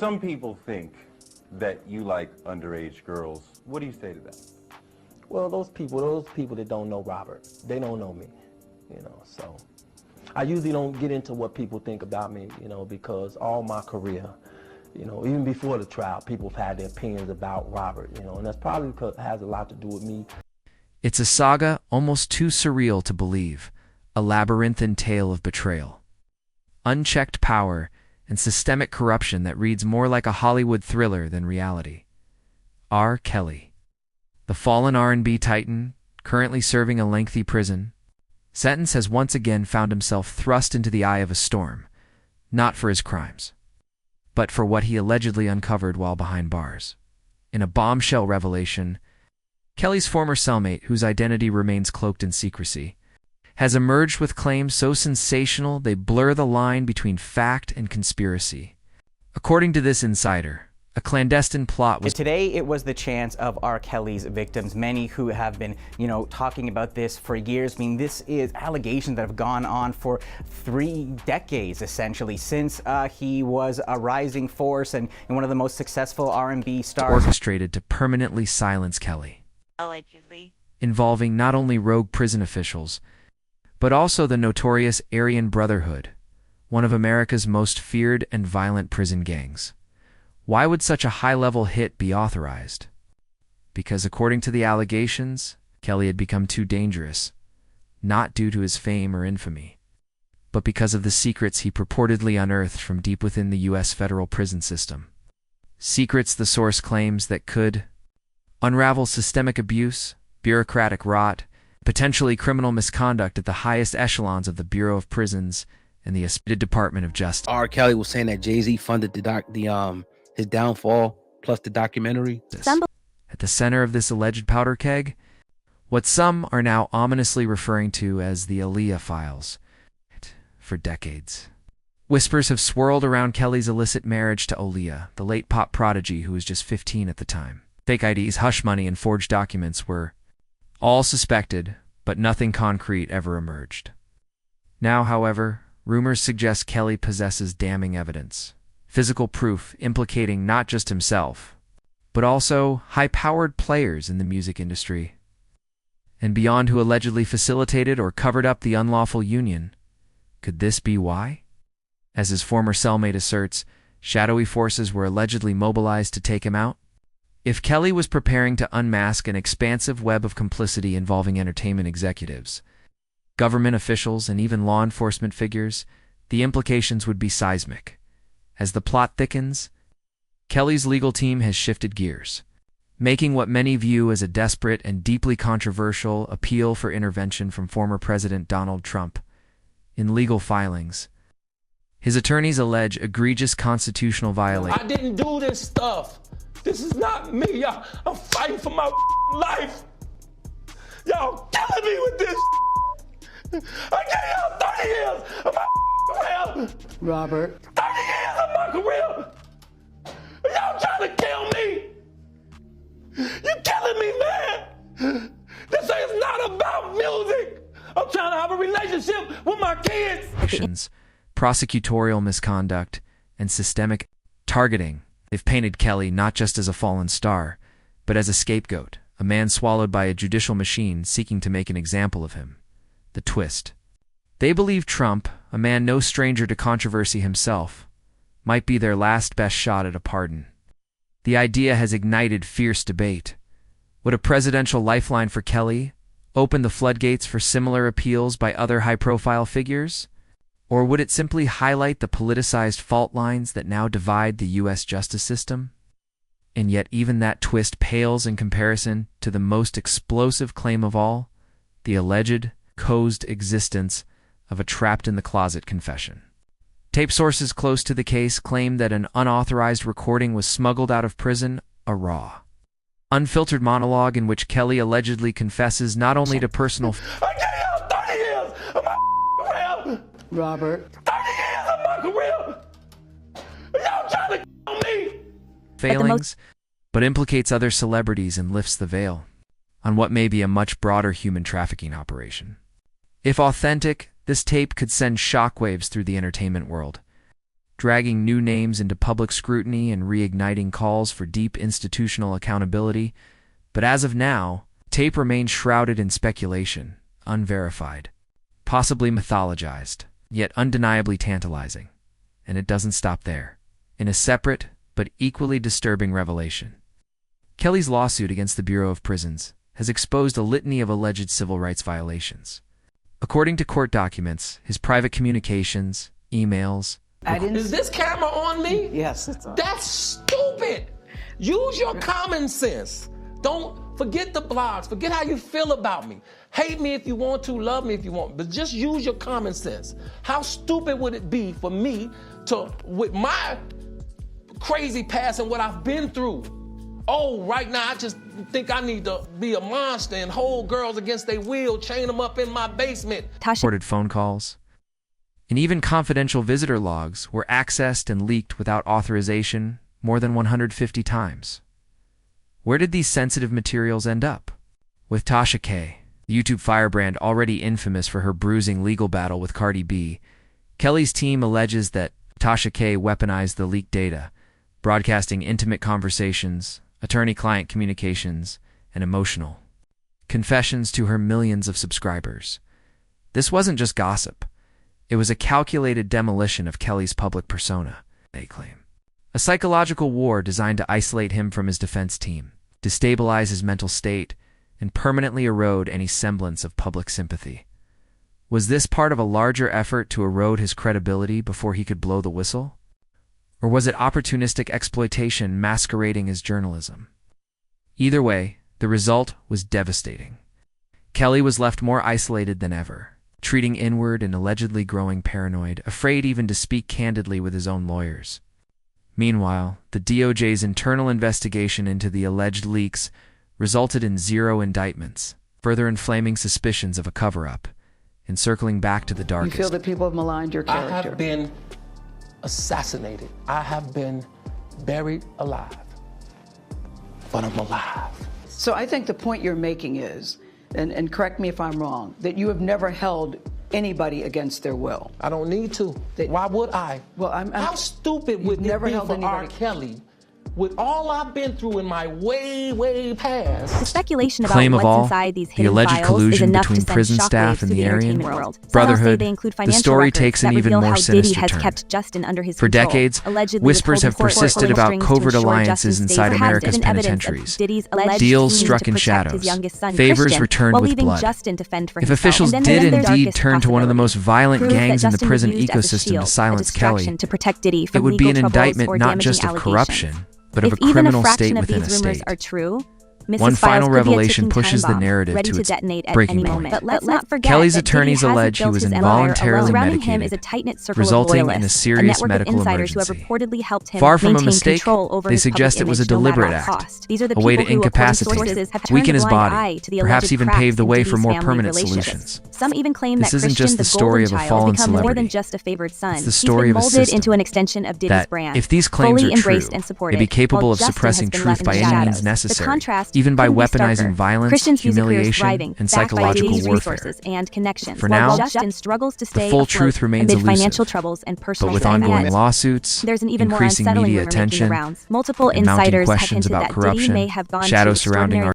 Some people think that you like underage girls. What do you say to that? Well, those people that don't know Robert, they don't know me, so I usually don't get into what people think about me, because all my career, even before the trial, people have had their opinions about Robert, and that's probably because it has a lot to do with me. It's a saga almost too surreal to believe, a labyrinthine tale of betrayal, unchecked power, and systemic corruption that reads more like a Hollywood thriller than reality. R. Kelly, the fallen R&B titan, currently serving a lengthy prison sentence, has once again found himself thrust into the eye of a storm, not for his crimes, but for what he allegedly uncovered while behind bars. In a bombshell revelation, Kelly's former cellmate, whose identity remains cloaked in secrecy, has emerged with claims so sensational they blur the line between fact and conspiracy. According to this insider, a clandestine plot was... Today, it was the chance of R. Kelly's victims, many who have been, talking about this for years. I mean, this is allegations that have gone on for 3 decades, essentially, since he was a rising force and one of the most successful R&B stars. Orchestrated to permanently silence Kelly. Allegedly. Involving not only rogue prison officials, but also the notorious Aryan Brotherhood, one of America's most feared and violent prison gangs. Why would such a high-level hit be authorized? Because according to the allegations, Kelly had become too dangerous, not due to his fame or infamy, but because of the secrets he purportedly unearthed from deep within the U.S. federal prison system. Secrets, the source claims, that could unravel systemic abuse, bureaucratic rot, potentially criminal misconduct at the highest echelons of the Bureau of Prisons and the Department of Justice. R. Kelly was saying that Jay-Z funded his downfall plus the documentary. At the center of this alleged powder keg, what some are now ominously referring to as the Aaliyah files. For decades, whispers have swirled around Kelly's illicit marriage to Aaliyah, the late pop prodigy who was just 15 at the time. Fake IDs, hush money, and forged documents were all suspected, but nothing concrete ever emerged. Now, however, rumors suggest Kelly possesses damning evidence. Physical proof implicating not just himself, but also high-powered players in the music industry. And beyond, who allegedly facilitated or covered up the unlawful union. Could this be why? As his former cellmate asserts, shadowy forces were allegedly mobilized to take him out. If Kelly was preparing to unmask an expansive web of complicity involving entertainment executives, government officials, and even law enforcement figures, the implications would be seismic. As the plot thickens, Kelly's legal team has shifted gears, making what many view as a desperate and deeply controversial appeal for intervention from former President Donald Trump. In legal filings, his attorneys allege egregious constitutional violations. I didn't do this stuff. This is not me. I'm fighting for my life. Y'all killing me with this. I gave y'all 30 years of my career. Robert. 30 years of my career. Y'all trying to kill me. You killing me, man. This is not about music. I'm trying to have a relationship with my kids. Prosecutorial misconduct, and systemic targeting. They've painted Kelly not just as a fallen star, but as a scapegoat, a man swallowed by a judicial machine seeking to make an example of him. The twist. They believe Trump, a man no stranger to controversy himself, might be their last best shot at a pardon. The idea has ignited fierce debate. Would a presidential lifeline for Kelly open the floodgates for similar appeals by other high-profile figures? Or would it simply highlight the politicized fault lines that now divide the U.S. justice system? And yet even that twist pales in comparison to the most explosive claim of all, the alleged, cozy existence of a trapped-in-the-closet confession. Tape sources close to the case claim that an unauthorized recording was smuggled out of prison, a raw, unfiltered monologue in which Kelly allegedly confesses not only to personal... I gave y'all 30 years of my career. Robert. 30 years of my career. Y'all trying to kill me. Failings, but implicates other celebrities and lifts the veil on what may be a much broader human trafficking operation. If authentic, this tape could send shockwaves through the entertainment world, dragging new names into public scrutiny and reigniting calls for deep institutional accountability. But as of now, tape remains shrouded in speculation, unverified, possibly mythologized, yet undeniably tantalizing. And it doesn't stop there. In a separate, but equally disturbing revelation, Kelly's lawsuit against the Bureau of Prisons has exposed a litany of alleged civil rights violations. According to court documents, his private communications, emails... Is this camera on me? Yes, it's on. That's stupid. Use your common sense. Don't forget the blogs. Forget how you feel about me. Hate me if you want to, love me if you want, but just use your common sense. How stupid would it be for me to, with my crazy past and what I've been through, oh, right now I just think I need to be a monster and hold girls against their will, chain them up in my basement. Recorded phone calls, and even confidential visitor logs were accessed and leaked without authorization more than 150 times. Where did these sensitive materials end up? With Tasha K., the YouTube firebrand already infamous for her bruising legal battle with Cardi B, Kelly's team alleges that Tasha K. weaponized the leaked data, broadcasting intimate conversations, attorney-client communications, and emotional confessions to her millions of subscribers. This wasn't just gossip. It was a calculated demolition of Kelly's public persona, they claim. A psychological war designed to isolate him from his defense team, destabilize his mental state, and permanently erode any semblance of public sympathy. Was this part of a larger effort to erode his credibility before he could blow the whistle? Or was it opportunistic exploitation masquerading as journalism? Either way, the result was devastating. Kelly was left more isolated than ever, treating inward and allegedly growing paranoid, afraid even to speak candidly with his own lawyers. Meanwhile, the DOJ's internal investigation into the alleged leaks resulted in 0 indictments, further inflaming suspicions of a cover-up, and circling back to the darkest. You feel that people have maligned your character? I have been assassinated. I have been buried alive. But I'm alive. So I think the point you're making is, and correct me if I'm wrong, that you have never held anybody against their will. I don't need to. Why would I? Well, How stupid would it be for R. Kelly, with all I've been through in my way past? The speculation about Claim of what's all, inside these the hidden alleged files is collusion enough between to send prison shockwaves staff and through the Aryan entertainment world. Some Brotherhood, say they include the financial story records takes an that even reveal more how Diddy sinister has turn. kept Justin under his For control. decades, Allegedly whispers have withholding court persisted order about strings to covert ensure alliances Justin stays inside behind. America's Even evidence of penitentiaries. Diddy's alleged Deals scheme struck to in protect shadows. his youngest son, Favors Christian, returned while with leaving blood. Justin to fend for If himself. officials And did then their indeed darkest turn to one of the most violent proof that gangs in the Justin prison was used as a ecosystem shield, to silence a distraction Kelly, to protect Diddy it from would be an legal troubles indictment or not damaging just of allegations. corruption, but of If a even criminal a fraction state of within a these rumors state. are true, Mrs. One Files final could be a revelation ticking pushes time the bomb, narrative ready to to its detonate at breaking any point. moment. But let's not forget Kelly's that Diddy attorneys hasn't allege he built was his empire involuntarily alone. Surrounding him medicated, is a tight-knit circle resulting of in a loyalists, serious network medical of insiders emergency. who have reportedly helped him Far from a maintain mistake, control over they his public suggest it was a image no matter deliberate what act, cost. These are the a way to people who, according to incapacitate, sources, have weaken turned a his blind body, eye to the perhaps alleged even cracks pave the in way Diddy's for more family permanent relationships. solutions. Some even claim This that isn't Christian, just the the story golden of a child, fallen become more celebrity. than just a favored son. It's the He's story been of a molded system into an extension of Diddy's that, brand. if these claims fully are true, embraced and supported, may be capable while of Justin suppressing has been truth left by in the any means shadows. necessary, The contrast even by couldn't be weaponizing starker. violence, Christian's music career is humiliation, thriving, and backed by psychological Diddy's warfare. resources and connections. For while now, Justin struggles to stay the full afloat truth remains amid elusive. financial troubles and But personal with strife. ongoing Yet, lawsuits, there's an even more increasing unsettling media rumor making the attention, rounds. Multiple and mounting insiders have questions hinted about that Diddy corruption, may have gone shadows to surrounding extraordinary